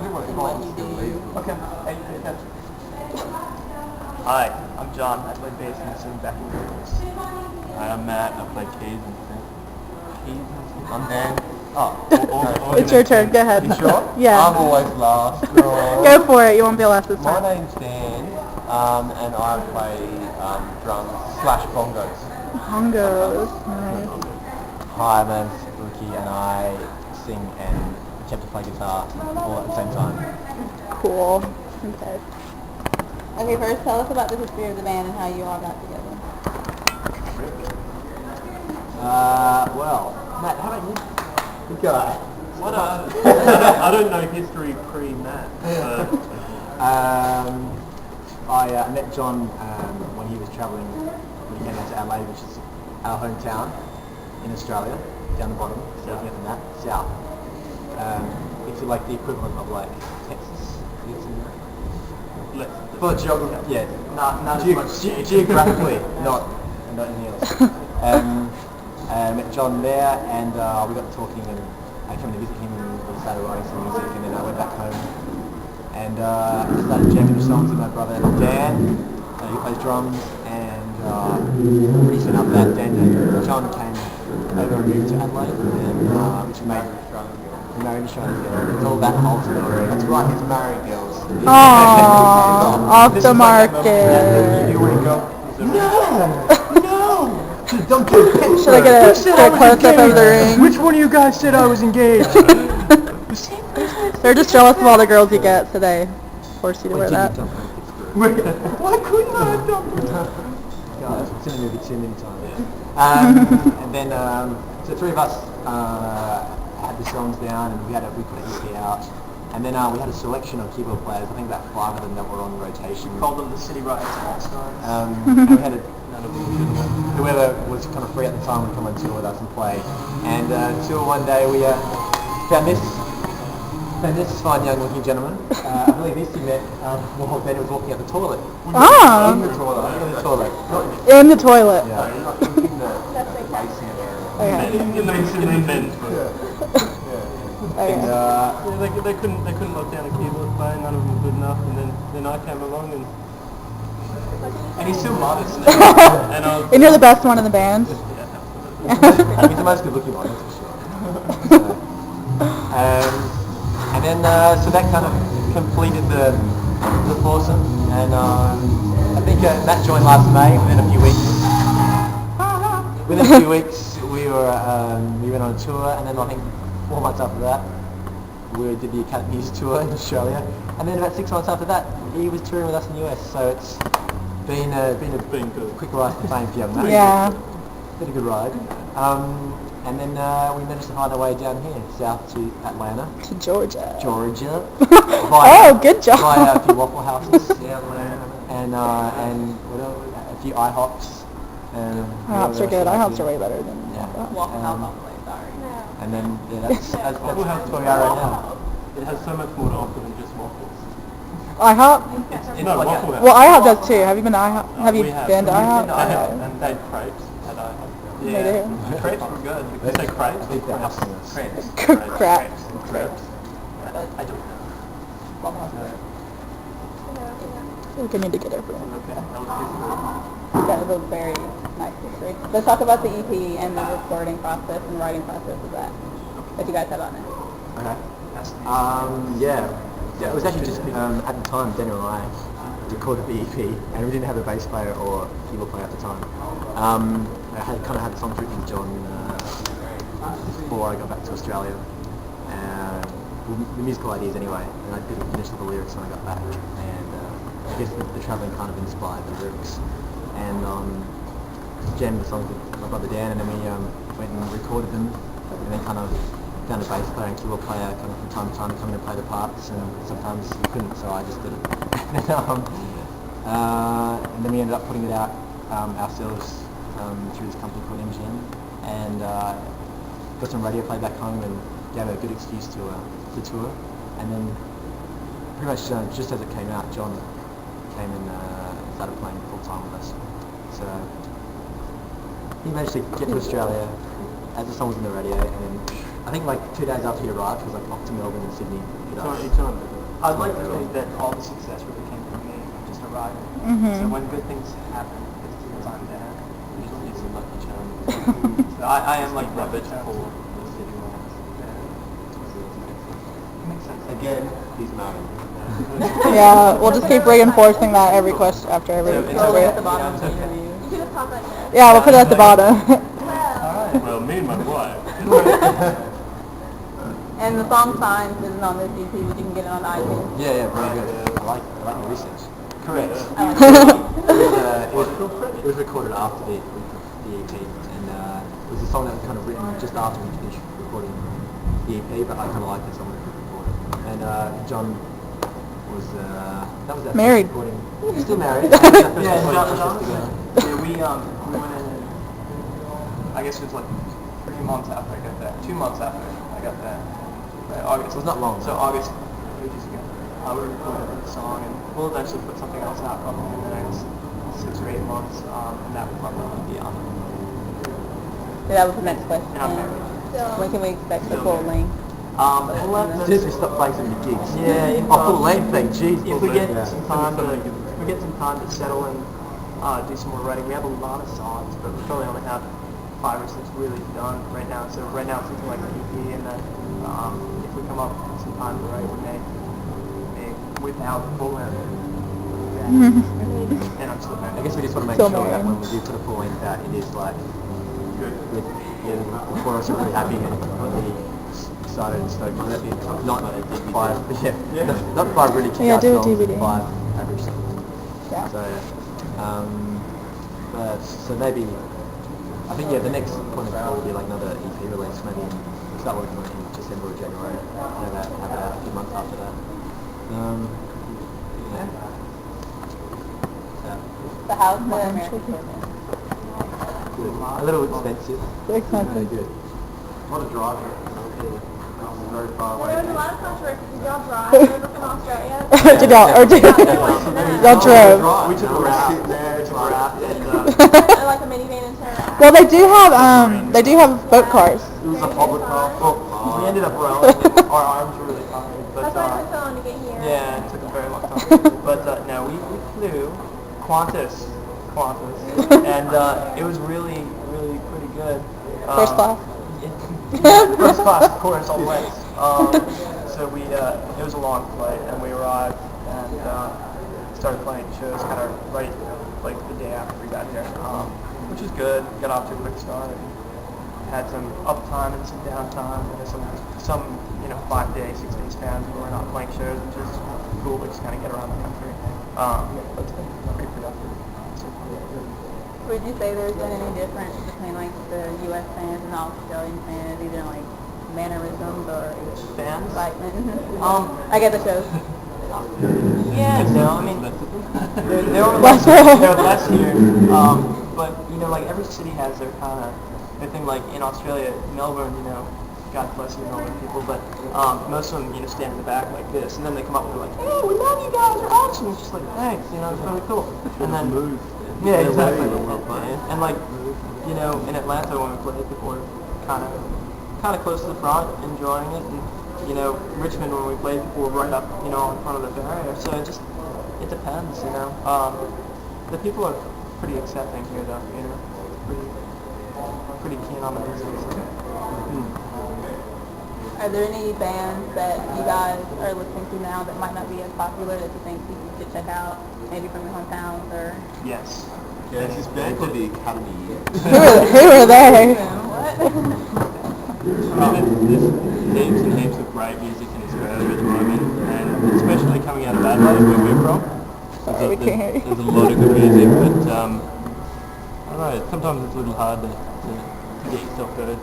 and what you do. Okay. Hi, I'm John. I play bass and sing back in Vegas. Hi, I'm Matt. I play keys and sing. I'm Dan. It's your turn. Go ahead. You sure? Yeah. I'm always last. Go for it. You won't be last this My time. name's Dan, and I play drums / bongos. Bongos. Nice. Hi, my name's Ricky, and I sing and attempt to play guitar all at the same time. Cool. Okay. Okay, first tell us about the history of the band and how you all got together. Well, Matt, how about you? Good guy. What I don't know history pre-Matt. I met John when he was travelling, when he came out to Adelaide, which is our hometown in Australia, down the bottom, looking at the map, south. It's like the equivalent of like Texas. For geography, yeah. Not as much geographically, not anything else. Met John there, and we got talking, and I came to visit him, and we started writing some music, and then I went back home and started jamming songs with my brother Dan, who plays drums, and pretty soon after that, John came over and moved to Adelaide, and which made we married each other together. It's all that whole story. That's right, he's married girls. Aww, off the market. You want to go? No! Don't do it. Should I get a close up of the ring? Which one of you guys said I was engaged? They're just jealous of all the girls you get, so they force you to wear that. Why couldn't I have done that? Guys, it's in the movie too many times. And then, so the three of us had the songs down, and we put an EP out. And then we had a selection of keyboard players. I think about 5 of them that were on rotation. Called them the CITY RIOTS last time. And we had whoever was kind of free at the time would come on tour with us and play. And until one day we found this fine young-looking gentleman. I believe this he met while Ben was walking out the toilet. Ah. In the toilet. In the toilet. In the toilet. Yeah. Not in the basement area. Okay. In the men's room. Okay. And, They couldn't lock down a keyboard player. None of them were good enough. And then I came along and he's still modest. And you're the best one in the band. he's the most good-looking one, that's for sure. And then, so that kind of completed the foursome. And I think Matt joined last May. Within a few weeks, we went on a tour, and then I think 4 months after that, we did the Academies tour in Australia, and then about 6 months after that, he was touring with us in the US. So it's been a quick rise to fame for young Matt. Yeah. Been a good ride. And then we managed to find our way down here, south to Atlanta. To Georgia. Via, good job. Via a few Waffle Houses. And what else? A few IHOPs. IHOPs are good. IHOPs are way better than Waffle House, sorry. And then that's where we are right now. it has so much more to offer than just waffles. IHOP? No, Waffle House. Well, IHOP does too. Have you been to IHOP? Have you been to IHOP? No, I have, and they had crepes at IHOP. They Yeah, do. the crepes were good. Did you say crepes? Crepes. Crepes. Crepes. I don't know. I think I need to get everyone. Okay, that was good. That was a very nice history. Let's talk about the EP and the recording process and writing process of that you guys have on it. Okay. Yeah, it was actually just at the time Daniel and I recorded the EP, and we didn't have a bass player or keyboard player at the time. I had the songs written with John before I got back to Australia. The musical ideas anyway, and I didn't finish all the lyrics when I got back. And I guess the travelling kind of inspired the lyrics. And jammed the songs with my brother Dan, and then we went and recorded them, and then kind of found a bass player and keyboard player kind of from time to time to come in and play the parts, and sometimes we couldn't, so I just did it. And then we ended up putting it out ourselves through this company called MGM, and got some radio play back home and gave it a good excuse to tour. And then pretty much just as it came out, John came and started playing full time with us. So he managed to get to Australia as the song was in the radio, and then I think like 2 days after he arrived, he was like off to Melbourne and Sydney, Each on. I'd like to think that all the success really came from me, just arriving. So when good things happen, it's because I'm there. Usually it's a lucky charm. So I am like that bitch for the city. Makes sense. Again, he's married. Yeah, we'll just keep reinforcing that every question after every So it's survey. at the bottom of the interview. You should have talked like that. Yeah, we'll put it at the bottom. Alright. Well, me and my wife. And the song Signs isn't on this EP, but you can get it on iTunes. Yeah, very good. I like your research. Correct. It was recorded after the EP, and it was a song that was kind of written just after we finished recording the EP, but I kind of liked it, so I wanted to record it. And John was that was our Married. first recording. He's still married. Yeah, we went in, I guess it was like 3 months after I got that, 2 months after I got that. Right, August. It was not long. So August, ages ago. We recorded the song, and we'll eventually put something else out probably in the next 6 or 8 months, and that will probably be on. So that was the next question. And I'm married. When can we expect the full length? Since we stopped playing some gigs. Yeah, full length thing, jeez. If we get some time to settle and do some more writing, we have a lot of songs, but we probably only have 5 or 6 really done right now. So right now it's something like an EP, and then if we come up with some time to write, we may without the full length. And I'm still married. I guess we just want to make Still sure that married. when we do put a full length out, it is like Good. with the chorus are really happy and really excited and stoked. That'd be not 5, not 5 really kick Yeah, ass do a songs, DVD. 5 average songs. Yeah. So maybe I think the next point of call will be like another EP release, maybe start working on it in December or January. Have it out a few months after that. The house in A little expensive. It's expensive. Good. What a drive. Very far away. There was a lot of controversy. Did y'all drive over from Australia? Did y'all drove? We took a raft there, and Like a minivan and turn. Well, they do have boat cars. it was a public car. Well, we ended up rowing, and our arms were really tired. But That's why it took so long to get here. yeah, it took a very long time. But no, we flew Qantas, and it was really pretty good. First class. First class, of course, all the way. So it was a long flight, and we arrived and started playing shows kind of right like the day after we got here, which was good. Got off to a quick start. Had some uptime and some downtime, and some 5-day, 6-day spans where we're not playing shows, which is cool. We just kind of get around the country. But it's been pretty productive. Would you say there's been any difference between like the U.S. fans and the Australian fans, either in like mannerisms or Fans? excitement? I get the shows. Yeah, no, I mean, there were Less less here, but like every city has their kind of their thing. Like in Australia, Melbourne, God bless you, Melbourne people, but most of them, stand in the back like this, and then they come up and they're like, "Hey, we love you guys, you're awesome." It's just like, thanks, it's really cool. And then yeah, exactly. And like, in Atlanta when we played before, kind of close to the front, enjoying it, and Richmond when we played before, right up, in front of the barrier. So it depends, The people are pretty accepting here, though, pretty keen on the music. Are there any bands that you guys are listening to now that might not be as popular that you think people should check out, maybe from your hometowns or? Yes. Yeah, this is bad for the Academy year. Who were they? There's heaps and heaps of great music in Australia at the moment, and especially coming out of Adelaide, where we're from. Sorry, we can't hear you. There's a lot of good music, but I don't know, sometimes it's a little hard to get yourself heard.